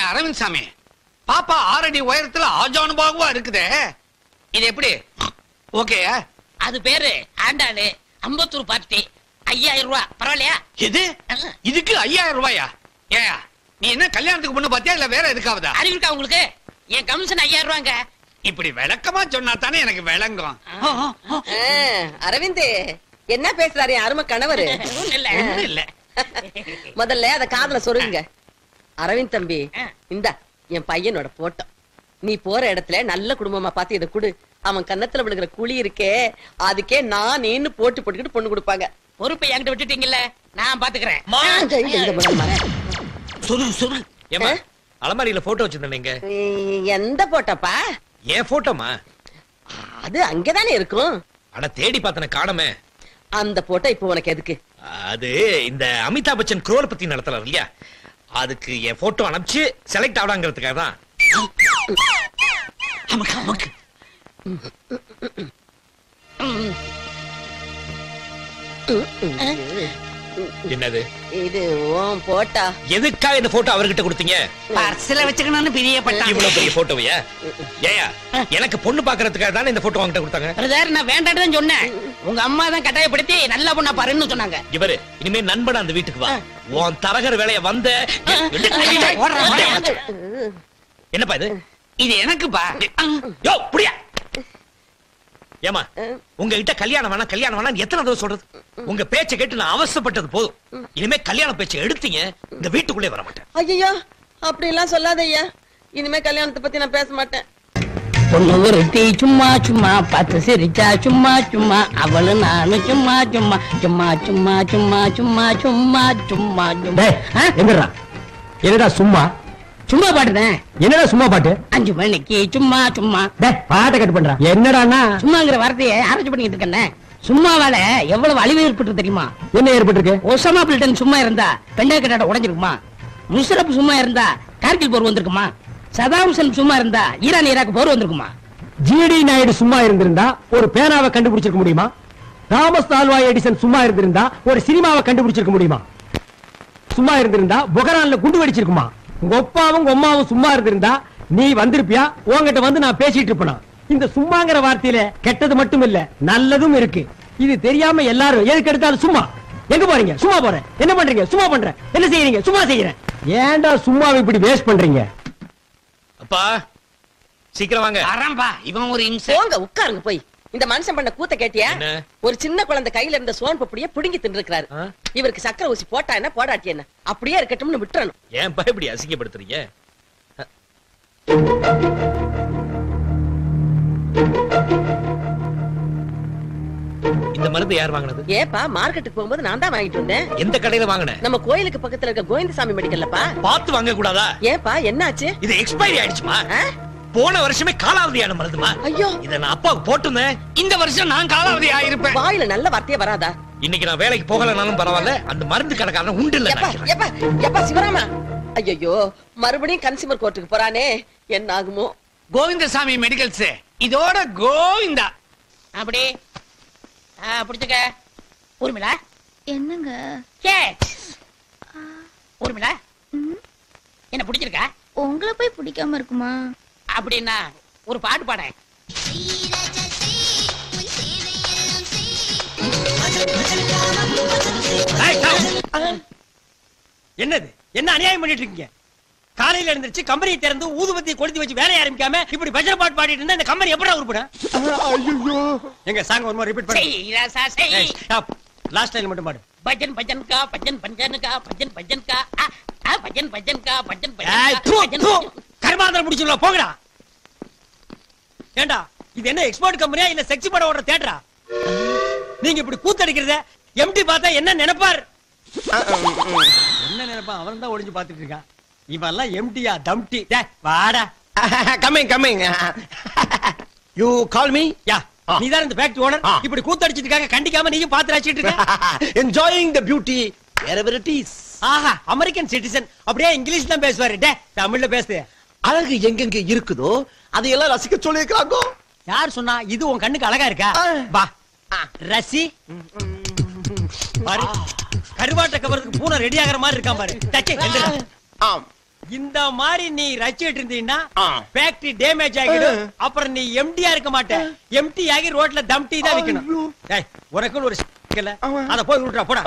அரவிந்த் சாமி, பாப்பா 6 அடி உயரத்துல ஆஜானுபாகுவா இருக்குதே, இது எப்படி ஓகே? அது பேரு ஆண்டாளு அம்பத்தூர் பார்ட்டி. 5000 ரூபாய் பரவாயில்லையா? இது இதுக்கு 5000 ரூபாயா? ஏயா நீ என்ன கல்யாணத்துக்கு பொண்ணு பாத்தியா இல்ல வேற எதுக்காவதா? அறிவிருக்கா உங்களுக்கு? என் கமிஷன் 5000 ரூபாங்க. இப்படி விளக்கமா சொன்னா தானே எனக்கு விளங்கும். அரவிந்த் என்ன பேசுறாரு அருமை கணவரு? இல்ல முதல்ல அத காதுல சொருங்க. அரவிந்த் தம்பி, இந்த என் பையனோட போட்டோ. நீ போற இடத்துல நல்ல குடும்பமா பார்த்து இதை குடு. அவன் கன்னத்துல விழுகிற குழி இருக்கே, அதுக்கே நான் நீன்னு போட்டுக்கிட்டு பொண்ணு கொடுப்பாங்க. பொறுப்பை என்கிட்ட விட்டுட்டீங்கல்ல, நான் பாத்துக்கிறேன். அலமாரியில போட்டோ வச்சிருந்தீங்க. எந்த போட்டோப்பா? ஏன் போட்டோமா? அது அங்கதானே இருக்கும். அட தேடி பார்த்தன காணமே. அந்த போட்டோ இப்போ உனக்கு எதுக்கு? அது இந்த அமிதாப் பச்சன் குரோல் பத்தி நடத்தலாம் இல்லையா, அதுக்கு என் போட்டோ அனுப்பிச்சு செலக்ட் ஆகலாங்கிறதுக்காக தான். என்னது இது? ஓம் போட்டா. எதுக்காக இந்த போட்டோ அவர்கிட்ட கொடுத்தீங்க? பர்ஸ்ல வச்சுக்கணும்னு பிரியப்பட்டாங்க. இவ்வளவு பெரிய போட்டோவையா? ஏயா எனக்கு பொண்ணு பாக்குறதுக்காக தானே இந்த போட்டோ வாங்கிட்ட கொடுத்தாங்க. பிரதர், நான் வேண்டான்னு தான் சொன்னேன். உங்க அம்மா தான் கட்டாயப்படுத்தி நல்ல பொண்ணா பாருன்னு சொன்னாங்க. இவரு இனிமே நண்பன் அந்த வீட்டுக்கு வா, உன் தரகர் வேலைய வந்த. என்னப்பா இது? இது எனக்குப்பா. யோ புடியா. ஏமா உங்ககிட்ட கல்யாணம் வேணாம் எத்தனை தடவை சொல்றது? உங்க பேச்ச கேட்டு நான் அவசரப்பட்டது போதும். இனிமே கல்யாண பேச்ச எடுத்தீங்க இந்த வீட்டுக்குள்ளே வர மாட்டேன். ஐயோ அப்படி எல்லாம் சொல்லாத ஐயா. இனிமே கல்யாணத்தை பத்தி நான் பேச மாட்டேன். பொண்ணு ஒருத்தி சும்மா சும்மா பார்த்து சிரிச்சா சும்மா சும்மா, அவளு நானு சும்மா சும்மா சும்மா சும்மா சும்மா சும்மா சும்மா சும்மா சும்மா. எங்கடா என்னடா சும்மா சும்மா பாட்டுதான். என்னடா சும்மா பாட்டு? 5 மணிக்கு சும்மா சும்மா. பாட்டை கட் பண்றான். என்னடானா சும்மாங்கிற வார்த்தையை ஆராய்ச்சி பண்ணிட்டு இருக்கேன். சும்மாவால எவ்வளவு அழிவு ஏற்பட்டு தெரியுமா? என்ன ஏற்பட்டிருக்கு? ஒசாமா பில்டன் சும்மா இருந்தா பெண்டா கட்டாட உடைஞ்சிருக்குமா? முஷரப் சும்மா இருந்தா கார்கில் போர் வந்திருக்குமா? சதாம் ஹுசேன் சும்மா இருந்தா ஈரான் ஈராக் போர் வந்திருக்குமா? ஜிடி நாயுடு சும்மா இருந்திருந்தா ஒரு பேனாவை கண்டுபிடிச்சிருக்க முடியுமா? தாமஸ் ஆல்வா எடிசன் சும்மா இருந்திருந்தா ஒரு சினிமாவை கண்டுபிடிச்சிருக்க முடியுமா? சும்மா இருந்திருந்தா பொகரான்ல குண்டு வெடிச்சிருக்குமா? உங்க அப்பாவும் அம்மாவும் சும்மா இருந்திருந்தா நீ வந்திருப்பியா? உங்ககிட்ட வந்து நான் பேசிட்டு இருப்பேனா? இந்த சும்மாங்கிற வார்த்தையில கெட்டது மட்டும் இல்ல நல்லதும் இருக்கு. இது தெரியாம எல்லாரும் எதுக்கு எடுத்தாலும் சும்மா. எங்க போறீங்க? சும்மா போறேன். என்ன பண்றீங்க? சும்மா பண்றேன். என்ன செய்யறீங்க? சும்மா செய்யறேன். ஏன்டா சும்மாவை இப்படி வேஸ்ட் பண்றீங்க? அப்பா சீக்கிரம் வாங்க. அரம்பா இவன் ஒரு இம்சை. போங்க உட்காருங்க போய். இந்த மனுஷன் பண்ண கூத்த கேட்டியா? ஒரு சின்ன குழந்தை கையில இருந்த சோன் பப்படியே புடுங்கி தின்னுக்கிறாரு. இவருக்கு சக்கரை ஊசி போட்டா என்ன போடாட்டி என்ன, அப்படியே இருக்கட்டும்னு விட்டுறணும். ஏன் இப்படி அசிங்கப்படுத்துறீங்க? இந்த மருந்து யார் வாங்குனது? ஏப்பா மார்க்கெட்டுக்கு போகும்போது நான் தான் வாங்கிட்டு வந்தேன். எந்த கடையில வாங்குன? நம்ம கோயிலுக்கு பக்கத்துல இருக்க கோவிந்தசாமி மெடிக்கல்லப்பா. பார்த்து வாங்க கூடாதா? ஏப்பா என்னாச்சு? இது எக்ஸ்பைரி ஆயிடுச்சுமா. போன வருஷமே காலாவதியான மருந்துமா. ஐயோ இத நான் அப்பாவுக்கு போட்டுனேன். இந்த வருஷம் நான் காலாவதி ஆயிருப்பேன். வாயில நல்ல வார்த்தையே வராதா? இன்னைக்கு நான் வேலைக்கு போகலனாலும் பரவாயில்ல, அந்த மருந்து கடைக்காரன் உண்டு இல்ல. எப்பா சிவராமா, ஐயோ மறுபடியும் கன்சியூமர் கோர்ட்டுக்கு போறானே, என்ன ஆகுமோ? கோவிந்தசாமி மெடிக்கல்ஸ் இதோட கோவிந்தா. அப்படி புடிச்சுக்க. ஊர்மிளா என்னங்க? ஊர்மிளா என்ன பிடிச்சிருக்கா? உங்களை போய் பிடிக்காம இருக்குமா? அப்படின்னா ஒரு பாட்டு பாட. என்னது? என்ன அநியாயம் பண்ணிட்டு இருக்கீங்க? காலையில எழுந்திருச்சு கம்பெனியை திறந்து ஊதுபத்தி கொளுத்தி வச்சு வேலைய ஆரம்பிக்காம இப்படி பஜனை பாட்டு பாடிட்டு இருந்தா இந்த கம்பெனி எப்படா உருப்படும்? ஐயோ எங்க சாங் ஒரு மாதிரி ரிப்பீட் பண்ணு. லாஸ்ட் லைன் மட்டும் பாடு. பஜன் பஜன் கா பஜன் பஜன் கா பஜன் பஜன் கா பஜன் பஜன் கா பஜன் பஜன். கர்மாந்திரம் முடிச்சுல போங்கடா. ஏண்டா இது என்ன எக்ஸ்போர்ட் கம்பெனியா இல்ல செக்ஸ் படம் ஓடுற தியேட்டரா? நீங்க இப்படி கூத்தடிக்கிறத எம்டி பார்த்தா என்ன நினைப்பார்? என்ன நினைப்பா? அவன் தான் ஒளிஞ்சு பாத்துட்டு இருக்கான். இவெல்லாம் எம்டியா தம்டி? வாடா. Coming. You call me? Yeah நீ தான் இந்த ஃபேக்டரி ஓனர். இப்படி கூத்தடிச்சிட்டு இருக்காங்க, கண்டிக்காம நீயும் பாத்து ரசிச்சிட்டு இருக்க. Enjoying the beauty wherever it is. ஆஹா அமெரிக்கன் சிட்டிசன் அப்படியே இங்கிலீஷ் தான் பேசுவாரு. தமிழ்ல பேசு. அழகு எங்கெங்க இருக்குதோ அதையெல்லாம் ரசிக்க சொல்லிருக்காங்க. யார் சொன்னா இது உன் கண்ணுக்கு அழகா இருக்கா? வா ரசி பாரு, கருவாட்ட கவரத்துக்கு பூனை ரெடி ஆகிற மாதிரி இருக்கான் பாரு. டச்சே எந்திரா. இந்த மாதிரி நீ ரசிச்சிட்டு இருந்தீங்கன்னா ஃபேக்டரி டேமேஜ் ஆகிடும். அப்புறம் நீ எம்டியா இருக்க மாட்ட. எம்டி ஆகி ரோட்ல தம் டீ தான் விக்கணும். டேய் உனக்கு ஒரு இல்ல அத போய் விட்டுறா போடா.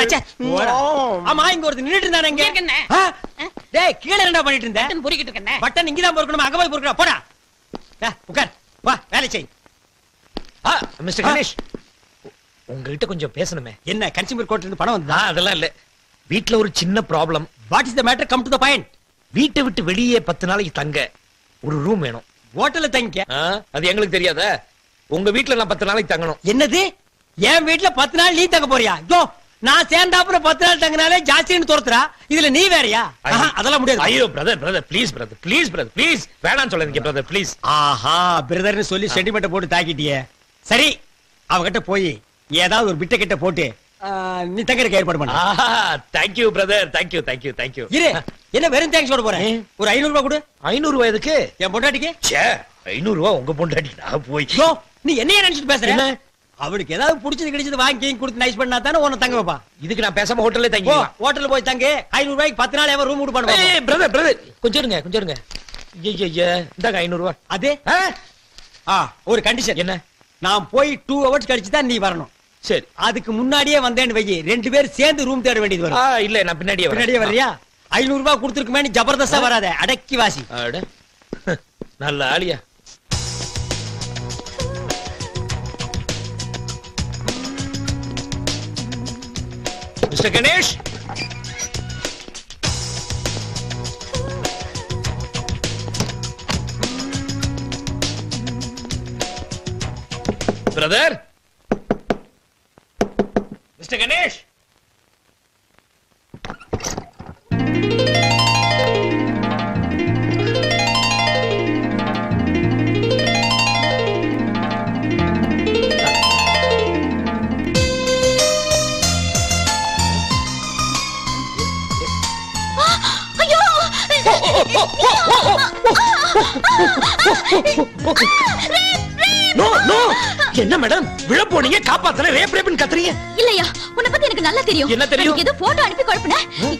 டச்சே போடா. ஆமா இங்க ஒருத்தர் நின்னுட்டு இருந்தானே இங்க. டேய் கீழ என்னடா பண்ணிட்டு இருந்த? பட்டன் பொறுக்கிட்டு இருக்கேன். பட்டன் இங்க தான் பொறுக்கணும், அங்க போய் பொறுக்கடா போடா. டேய் உட்கார், வா வேலை செய். மிஸ்டர் கணேஷ், உங்ககிட்ட கொஞ்சம் பேசணுமே. என்ன கன்சியூமர் கோர்ட்ல இருந்து பணம் வந்தா? அதெல்லாம் இல்ல, வீட்ல ஒரு சின்ன problem. What is the matter? Come to the point. வீட்டை விட்டு வெளியே 10 நாளைக்கு தங்க ஒரு ரூம் வேணும். ஹோட்டல்ல தங்கிக்க. அது எங்களுக்கு தெரியாதா? உங்க வீட்ல நான் 10 நாளைக்கு தங்கணும். என்னது? என் வீட்ல 10 நாள் நீ தங்க போறியா? யோ நான் சேர்ந்தாப்புல 10 நாள் தங்கினாலே ஜாஸ்தின்னு தோர்த்துறா. இதுல நீ வேறயா? அதெல்லாம் முடியாது. ஐயோ பிரதர் ப்ளீஸ் ப்ளீஸ் வேணாம்னு சொல்லாதீங்க பிரதர் ப்ளீஸ். ஆஹா பிரதர்னு சொல்லி சென்டிமெண்ட் போட்டு தாக்கிட்டியே. சரி அவகிட்ட போய் ஏதாவது ஒரு பிட்ட கிட்ட போட்டு நீ தங்கறதுக்கு ஏற்பாடு பண்ணு. Thank you brother, thank you. இரு, என்ன வெறும் தேங்க்ஸ் சொல்ல போறேன்? ஒரு 500 ரூபாய் கொடு. 500 ரூபாய் எதுக்கு? என் பொண்டாட்டிக்கு. ச்சே 500 ரூபாய் உங்க பொண்டாட்டி நான் போய். யோ நீ என்னைய நினைச்சிட்டு பேசுற? அவளுக்கு ஏதாவது பிடிச்சது கிடைச்சது வாங்கி கொடுத்து நைஸ் பண்ணா தானே உன்னை தங்க வைப்பா. இதுக்கு நான் பேசாம ஹோட்டல்ல தங்கி. ஹோட்டல்ல போய் தங்க. 500 ரூபாய்க்கு 10 நாள் எவன் ரூம் விட்டு பண்ணுவா? பிரதர் கொஞ்சம் இருங்க. ஐயா இந்தாங்க 500 ரூபாய். அது ஒரு கண்டிஷன். என்ன? நான் போய் 2 hours கழிச்சு தான் நீ வரணும். சரி. அதுக்கு முன்னாடியே வந்தேன்னு வை, 2 பேரும் சேர்ந்து ரூம் தேட வேண்டியது வரும். இல்ல நான் பின்னாடியே வர்றியா? 500 ரூபாய் கொடுத்துருக்குமே நீ ஜபர்தஸ்தா வராத, அடக்கி வாசி. நல்ல ஆளியா. Mister Ganesh, brother, mister Ganesh. என்ன மேடம் விழ போனீங்க, காப்பாத்தல ரேப்னு கத்துறீங்க? இல்லையா, உன்னை பத்தி எனக்கு நல்லா தெரியும். என்ன தெரியும்? ஏதோ போட்டோ அனுப்பி குழப்பன.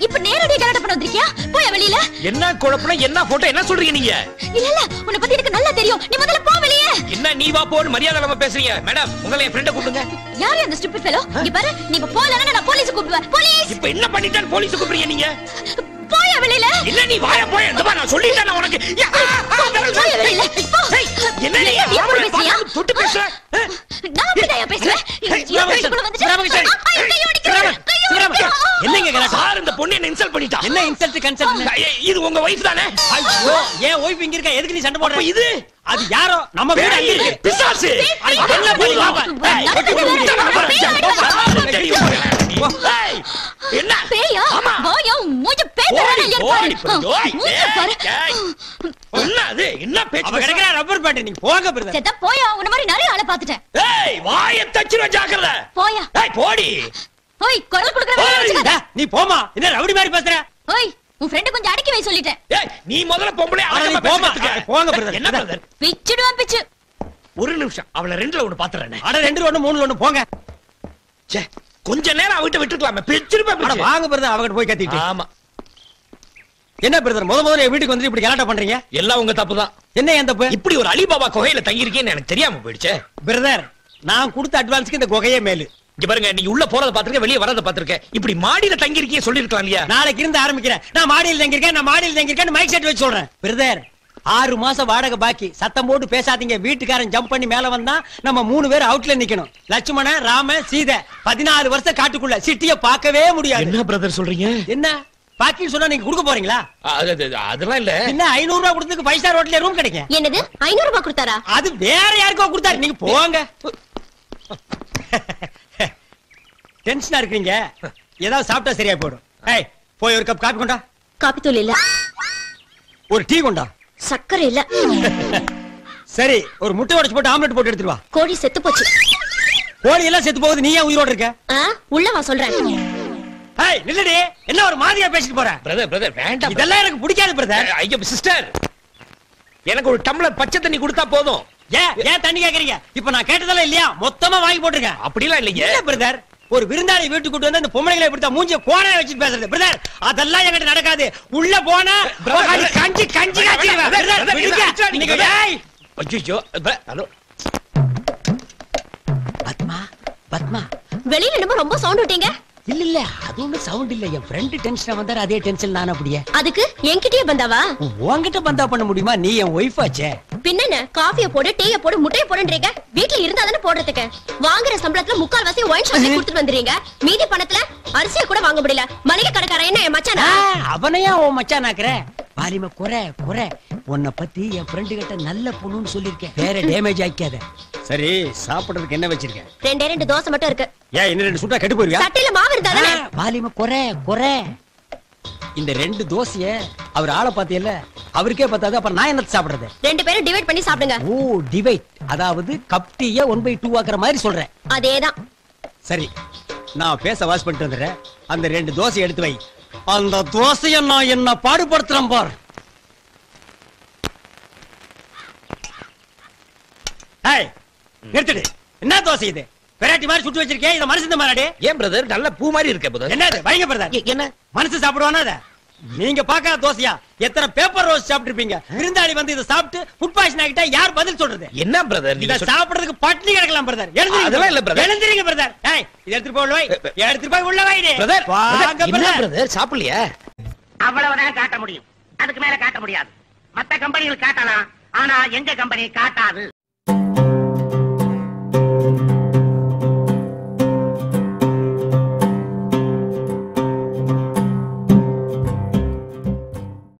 இப்ப நேரடியா கலாட்ட பண்ண வந்திருக்கியா? போய் வெளியில. என்ன குழப்பன? என்ன போட்டோ? என்ன சொல்றீங்க நீங்க? இல்ல உன்னை பத்தி எனக்கு நல்லா தெரியும். நீ முதல்ல போ வெளியே. என்ன நீ வா போன்னு மரியாதை இல்லாம பேசுறீங்க? மேடம் உங்களை என் ஃப்ரெண்ட கூப்பிடுங்க. யாரு அந்த ஸ்டூபிட் ஃபெலோ? இங்க பாரு, நீ இப்ப போலனா நான் போலீஸ் கூப்பிடுவேன். போலீஸ். இப்ப என்ன பண்ணிட்டான் போலீஸ் கூப்பிடுறீங்க நீங்க? போய் வெளியில. இல்ல நீ வாய போய் இந்த மாதிரி நான் சொல்லிட்டேன் உனக்கு. போய் வெளியில. என்ன நீ அப்படி பேசுறியா? தொட்டு பேசுற? நான் அப்படியே பேசுவேன். என்னங்க கலாட்டா? சார் இந்த பொண்ணு என்ன இன்சல்ட் பண்ணிட்டா. என்ன இன்சல்ட் கன்சல்ட்? இது உங்க வைஃப் தானே? ஐயோ ஏன் வைஃப் இங்க இருக்கா? எதுக்கு நீ சண்டை போடுற? இது அது யாரோ நம்ம வீடு அங்க இருக்கு. பிசாசு. என்ன பண்ணி பாப்பா? என்ன பேயா? வாயா மூஞ்ச பேத்தறானே பாரு. மூஞ்ச பாரு. என்னது? என்ன பேச்சு? அவ கிடக்குற ரப்பர் பேட். நீ போங்க பிரதர். செத்த போயா, உன்ன மாதிரி நிறைய ஆளை பாத்துட்டேன். ஏய் வாயை தச்சிர ஜாக்கிரதை. போயா. ஏய் போடி. ஓய் குரல் குடுக்குற வேலை வச்சுக்க. நீ போமா. என்ன ரவுடி மாதிரி பேசுற? ஓய் உன் ஃப்ரெண்ட் கொஞ்சம் அடக்கி வை சொல்லிட்டேன். ஏய் நீ முதல்ல பொம்பளை அடக்கமா போமா. பேசுங்க. போங்க பிரதர். என்ன பிரதர்? பிச்சுடுவான் பிச்சு. ஒரு நிமிஷம் அவள ரெண்டுல ஒன்னு பாத்துறேன். அட 2 1 3 1 போங்க. ச்சே கொஞ்ச நேரம் அவகிட்ட விட்டுக்கலாமே. பிச்சிருப்ப அட பிச்சு. வாங்க பிரதர், அவகிட்ட போய் கத்திட்டு. ஆமா. என்ன பிரதர் முதல்ல என் வீட்டுக்கு வந்து இப்படி கலாட்டா பண்றீங்க? எல்லாம் உங்க தப்பு தான். என்ன ஏன் தப்பு? இப்படி ஒரு அலிபாபா குகையில தங்கி இருக்கேன்னு எனக்கு தெரியாம போயிடுச்சே. பிரதர் நான் கொடுத்த அட்வான்ஸ்க்கு இந்த குகையே மேலு. இங்க பாருங்க, நீங்க உள்ள போறத பாத்துருக்க, வெளிய வரத பாத்துருக்க. இப்படி மாடியில தங்கி இருக்கீங்க சொல்லிருக்கலாம் இல்லையா? நாளைக்கு இருந்து ஆரம்பிக்கிறேன். நான் மாடியில் தங்கியிருக்கேன் மைக் செட் வச்சு சொல்றேன். பிரதர் 6 மாசம் வாடகை பாக்கி. சத்தம் போட்டு பேசாதீங்க. வீட்டுக்காரன் ஜம்ப் பண்ணி மேல வந்தா நம்ம 3 பேர் அவுட்ல நிக்கணும். லட்சுமண ராம சீதை 14 வருஷம் காட்டுக்குள்ள சிட்டிய பார்க்கவே முடியாது. என்ன பிரதர் சொல்றீங்க? என்ன பாக்கின்னு சொன்னா நீங்க கொடுக்க போறீங்களா? அதெல்லாம் இல்ல. என்ன 500 ரூபாய் கொடுத்ததுக்கு 5 ஸ்டார் ஹோட்டல்ல ரூம் கிடைக்கும். என்னது 500 ரூபாய் கொடுத்தாரா? அது வேற யாருக்கோ கொடுத்தாரு. நீங்க போங்க. டென்ஷனா இருக்கீங்க. ஏதாவது சாப்பிட்டா சரியா போயிடும். ஏய் போய் ஒரு கப் காபி கொண்டா. காபி தூள் இல்ல. ஒரு டீ கொண்டா. சக்கரை இல்ல. சரி ஒரு முட்டை உடைச்சு போட்டு ஆம்லெட் போட்டு எடுத்துட்டு வா. கோழி செத்து போச்சு. கோழி எல்லாம் செத்து போகுது, நீ ஏன் உயிரோட இருக்க? உள்ள வா சொல்றேன். ஏய் நில்லடி, என்ன ஒரு மாதிரியா பேசிட்டு போற? பிரதர் வேண்டாம். இதெல்லாம் எனக்கு பிடிக்காது பிரதர். ஐயோ சிஸ்டர், எனக்கு ஒரு டம்ளர் பச்சை தண்ணி கொடுத்தா போதும். ஏன் தண்ணி கேக்குறீங்க? இப்ப நான் கேட்டதெல்லாம் இல்லையா? மொத்தமா வாங்கி போட்டுருக்கேன். அப்படிலாம் இல்லைங்க இல்ல பிரதர், ஒரு விருந்தாளி வீட்டுக்கு கூட்டு வந்து அந்த பொம்பளைகளை இப்படி மூஞ்சிய கோணை வச்சுட்டு பேசுறது பிரதர், அதெல்லாம் என்கிட்ட நடக்காது. உள்ள போனா கஞ்சி கஞ்சி காய்ச்சிடுவேன். பிரதர், விடுங்க. நீங்க டேய். ஐயோ ஹலோ பத்மா, பத்மா. வெளியில என்னமோ ரொம்ப சவுண்ட் விட்டீங்க. இல்ல இல்ல, அது ஒண்ணு சவுண்ட் இல்ல. என் ஃப்ரெண்ட் டென்ஷனா வந்தாரு, அதே டென்ஷன் நான் அப்படியே. அதுக்கு என்கிட்டயே வந்தாவா? உன்கிட்ட பந்தா பண்ண முடியுமா? நீ என் ஒய்ஃப் ஆச்சே. பின்னென்ன, காஃபிய போடு, டீய போடு, முட்டைய போடுன்றீங்க. வீட்ல இருந்தா தானே போடுறதுக்கு. வாங்குற சம்பளத்துல 3/4 ஒயின் ஷாப்ல கொடுத்துட்டு வந்துறீங்க. மீதி பணத்துல அரிசியை கூட வாங்க முடியல. மளிகை கடைக்காரன் என்ன என் மச்சானா? அவனையா உன் மச்சான் ஆக்குற? பாலிம குறை குறை. உன்னை பத்தி என் ஃப்ரெண்டு கிட்ட நல்ல பொண்ணுன்னு சொல்லிருக்கேன். வேற டேமேஜ் ஆக்காத. சரி, சாப்பிடுறதுக்கு என்ன வச்சிருக்கேன்? 2 தோசை மட்டும் இருக்கு. ஏன் இன்னும் 2 சுட்டா கெட்டு போயிருவியா? சட்டையில மாவு இருந்தா தானே. பாலிம குறை குறை. இந்த 2 தோசைய அவர் ஆளை பாத்தியல்ல, அவருக்கே பத்தாது, அப்புறம் நான் என்னத்த சாப்பிடுறது? 2 பேரும் டிவைட் பண்ணி சாப்பிடுங்க. ஓ, டிவைட். அதாவது கப் டீய 1/2 ஆக்குற மாதிரி சொல்றேன். அதேதான். சரி, நான் பேச வாஷ் பண்ணிட்டு வந்துடுறேன். அந்த 2 தோசையை எடுத்து வை. அந்த தோசையை நான் என்ன பாடுபடுத்துறேன் பார். எடுத்துடு. என்ன தோசை இது? வெரைட்டி மாதிரி சுட்டு வச்சிருக்கேன். இத மனுஷன் மாறாடே. ஏன் பிரதர் நல்ல பூ மாதிரி இருக்க பிரதர்? என்னது வைங்க பிரதர்? என்ன மனுஷன் சாப்பிடுவானா அத? நீங்க பாக்காத தோசையா? எத்தனை பேப்பர் ரோஸ் சாப்பிட்டிருப்பீங்க. விருந்தாளி வந்து இத சாப்பிட்டு ஃபுட் பாய்சன் ஆகிட்டா யார் பதில் சொல்றது? என்ன பிரதர் இத சாப்பிடுறதுக்கு பட்னி கிடக்கலாம் பிரதர். அதெல்லாம் இல்ல பிரதர். எழுந்திரீங்க பிரதர். ஏய், இத எடுத்து போய் வை. எடுத்து போய் உள்ள வைடி பிரதர். வாங்க என்ன பிரதர். பிரதர் சாப்பிடலையா? அவ்வளவுதான் காட்ட முடியும். அதுக்கு மேல காட்ட முடியாது. மத்த கம்பெனிகள் காட்டலாம், ஆனா எங்க கம்பெனி காட்டாது.